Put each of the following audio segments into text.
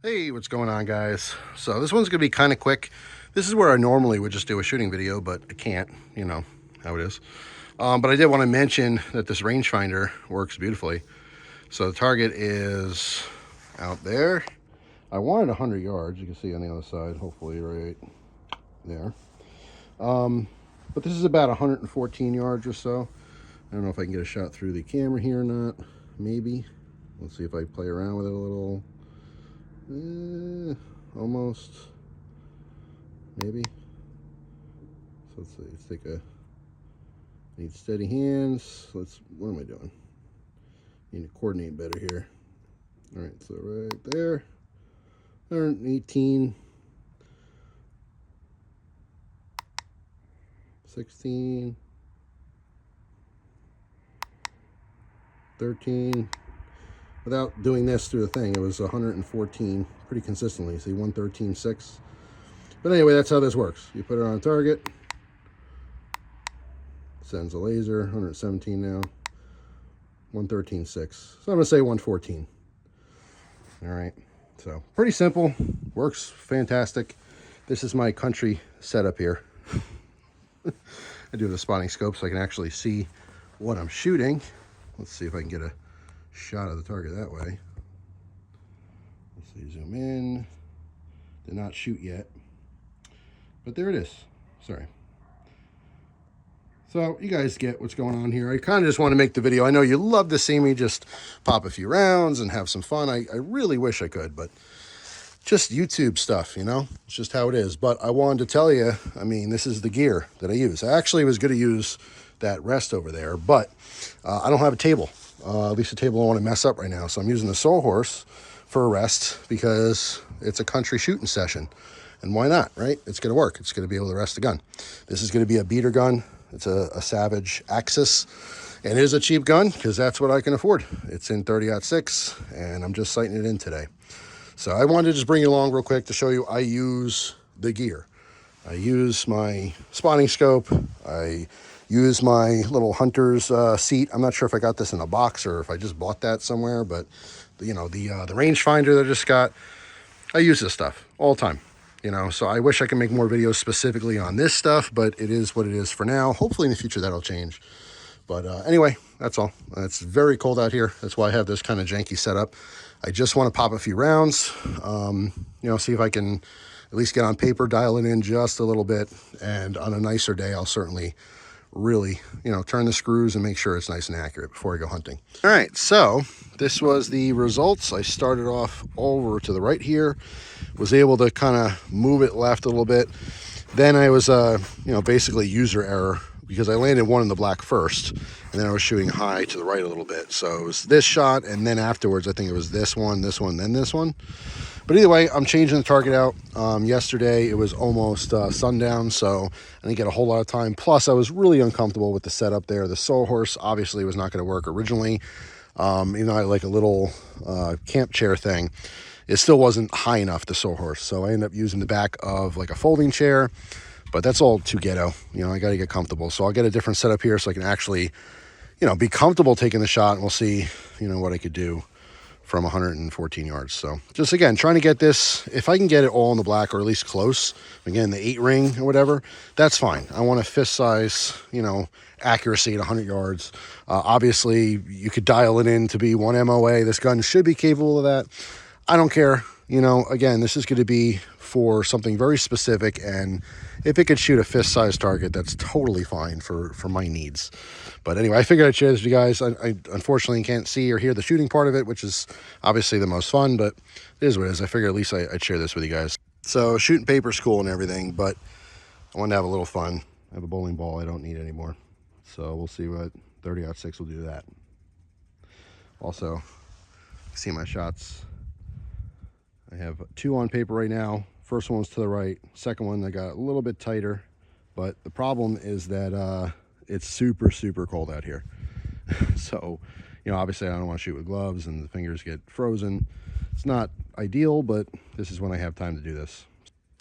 Hey, what's going on, guys? So this one's gonna be kind of quick. This is where I normally would just do a shooting video, but I can't, you know how it is. But I did want to mention that this rangefinder works beautifully. So the target is out there. I wanted 100 yards, you can see on the other side, hopefully right there. But this is about 114 yards or so. I don't know if I can get a shot through the camera here or not. Maybe. Let's see if I play around with it a little. Almost, maybe. So let's see, let's take need steady hands. What am I doing? Need to coordinate better here. All right, so right there, 118, 16, 13. Without doing this through the thing, it was 114 pretty consistently. See, 113.6. But anyway, that's how this works. You put it on a target, sends a laser, 117 now, 113.6. So I'm gonna say 114. All right, so pretty simple, works fantastic. This is my country setup here. I do have a spotting scope so I can actually see what I'm shooting. Let's see if I can get a shot of the target that way. Let's see, zoom in. Did not shoot yet, but there it is. Sorry. So you guys get what's going on here. I kind of just want to make the video. I know you love to see me just pop a few rounds and have some fun. I really wish I could, but just YouTube stuff, you know, it's just how it is. But I wanted to tell you, I mean, this is the gear that I use. I actually was going to use that rest over there, but I don't have a table. At least a table I want to mess up right now. So I'm using the Sawhorse for a rest because it's a country shooting session. And why not, right? It's going to work. It's going to be able to rest the gun. This is going to be a beater gun. It's a Savage Axis. And it is a cheap gun because that's what I can afford. It's in 30-06 and I'm just sighting it in today. So I wanted to just bring you along real quick to show you I use the gear. I use my spotting scope. I use my little hunter's seat. I'm not sure if I got this in a box or if I just bought that somewhere, but you know, the rangefinder that I just got, I use this stuff all the time, you know. So I wish I could make more videos specifically on this stuff, but it is what it is for now. Hopefully in the future that'll change. But anyway, that's all. It's very cold out here. That's why I have this kind of janky setup. I just want to pop a few rounds, you know, see if I can at least get on paper, dial it in just a little bit. And on a nicer day, I'll certainly really, you know, turn the screws and make sure it's nice and accurate before I go hunting. All right, so this was the results. I started off over to the right here, was able to kind of move it left a little bit. Then I was, you know, basically user error because I landed one in the black first, and then I was shooting high to the right a little bit. So it was this shot, and then afterwards, I think it was this one, then this one. But either way, I'm changing the target out. Yesterday, it was almost sundown, so I didn't get a whole lot of time. Plus, I was really uncomfortable with the setup there. The Sawhorse obviously was not going to work originally. Even though I had like a little camp chair thing, it still wasn't high enough, the Sawhorse. So I ended up using the back of like a folding chair. But that's all too ghetto. You know, I got to get comfortable. So I'll get a different setup here so I can actually, you know, be comfortable taking the shot. And we'll see, you know, what I could do from 114 yards. So just again, trying to get this, if I can get it all in the black or at least close, again, the 8 ring or whatever, that's fine. I want a fist size, you know, accuracy at 100 yards. Obviously, you could dial it in to be 1 MOA. This gun should be capable of that. I don't care. You know, again, this is going to be for something very specific, and if it could shoot a fist-sized target, that's totally fine for my needs. But anyway, I figured I'd share this with you guys. I unfortunately can't see or hear the shooting part of it, which is obviously the most fun, but it is what it is. I figured at least I'd share this with you guys. So shooting paper's cool and everything, but I wanted to have a little fun. I have a bowling ball I don't need anymore. So we'll see what 30-06 will do to that. Also, see my shots. I have 2 on paper right now. First one's to the right. Second one I got a little bit tighter, but the problem is that it's super, super cold out here. So, you know, obviously I don't want to shoot with gloves and the fingers get frozen. It's not ideal, but this is when I have time to do this.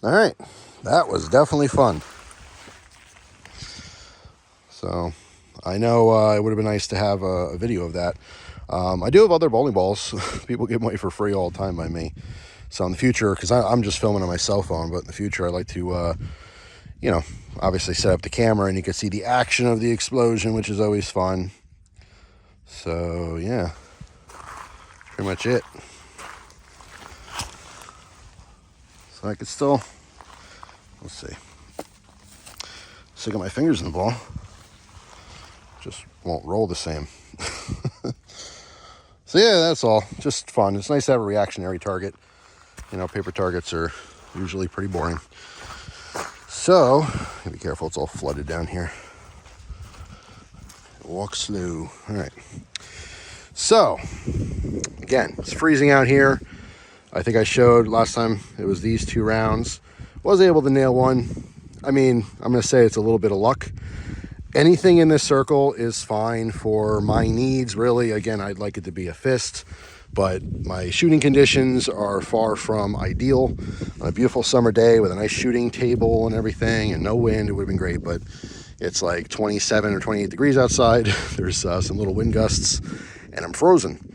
All right, that was definitely fun. So I know it would have been nice to have a video of that. I do have other bowling balls. People give them away for free all the time by me. So in the future, because I'm just filming on my cell phone, but in the future, I like to, you know, obviously set up the camera and you can see the action of the explosion, which is always fun. So yeah, pretty much it. So I could still, let's see, stick my fingers in the ball. Just won't roll the same. So yeah, that's all. Just fun. It's nice to have a reactionary target. You know, paper targets are usually pretty boring. So, be careful, it's all flooded down here. Walk slow. All right. So, again, it's freezing out here. I think I showed last time it was these 2 rounds. Was able to nail one. I mean, I'm going to say it's a little bit of luck. Anything in this circle is fine for my needs, really. Again, I'd like it to be a fist, but my shooting conditions are far from ideal. On a beautiful summer day with a nice shooting table and everything and no wind, it would have been great, but it's like 27 or 28 degrees outside. There's some little wind gusts and I'm frozen.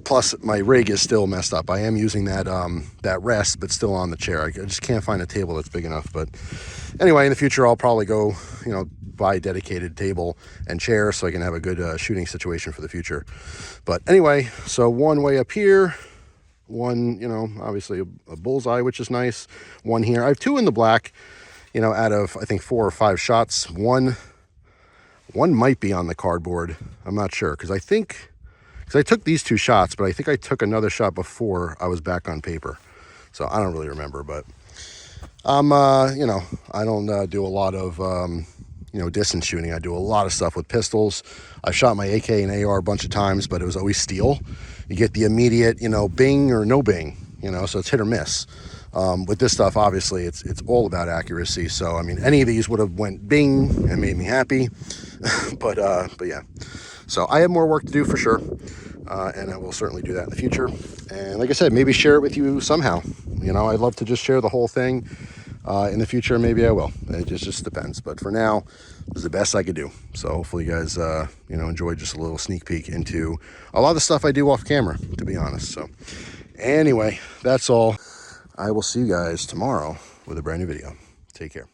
Plus, my rig is still messed up. I am using that rest, but still on the chair. I just can't find a table that's big enough. But anyway, in the future, I'll probably go, you know, buy a dedicated table and chair so I can have a good shooting situation for the future. But anyway, so one way up here, one, you know, obviously a bullseye, which is nice. One here. I have 2 in the black, you know, out of, I think, 4 or 5 shots. One might be on the cardboard. I'm not sure, because I took these 2 shots, but I think I took another shot before I was back on paper. So I don't really remember, but you know, I don't do a lot of, you know, distance shooting. I do a lot of stuff with pistols. I've shot my AK and AR a bunch of times, but it was always steel. You get the immediate, you know, bing or no bing, you know, so it's hit or miss. With this stuff, obviously, it's all about accuracy. So, I mean, any of these would have went bing and made me happy. but yeah. So I have more work to do for sure, and I will certainly do that in the future. And like I said, maybe share it with you somehow. You know, I'd love to just share the whole thing. In the future, maybe I will. It just depends. But for now, it was the best I could do. So hopefully you guys, you know, enjoyed just a little sneak peek into a lot of the stuff I do off camera, to be honest. So anyway, that's all. I will see you guys tomorrow with a brand new video. Take care.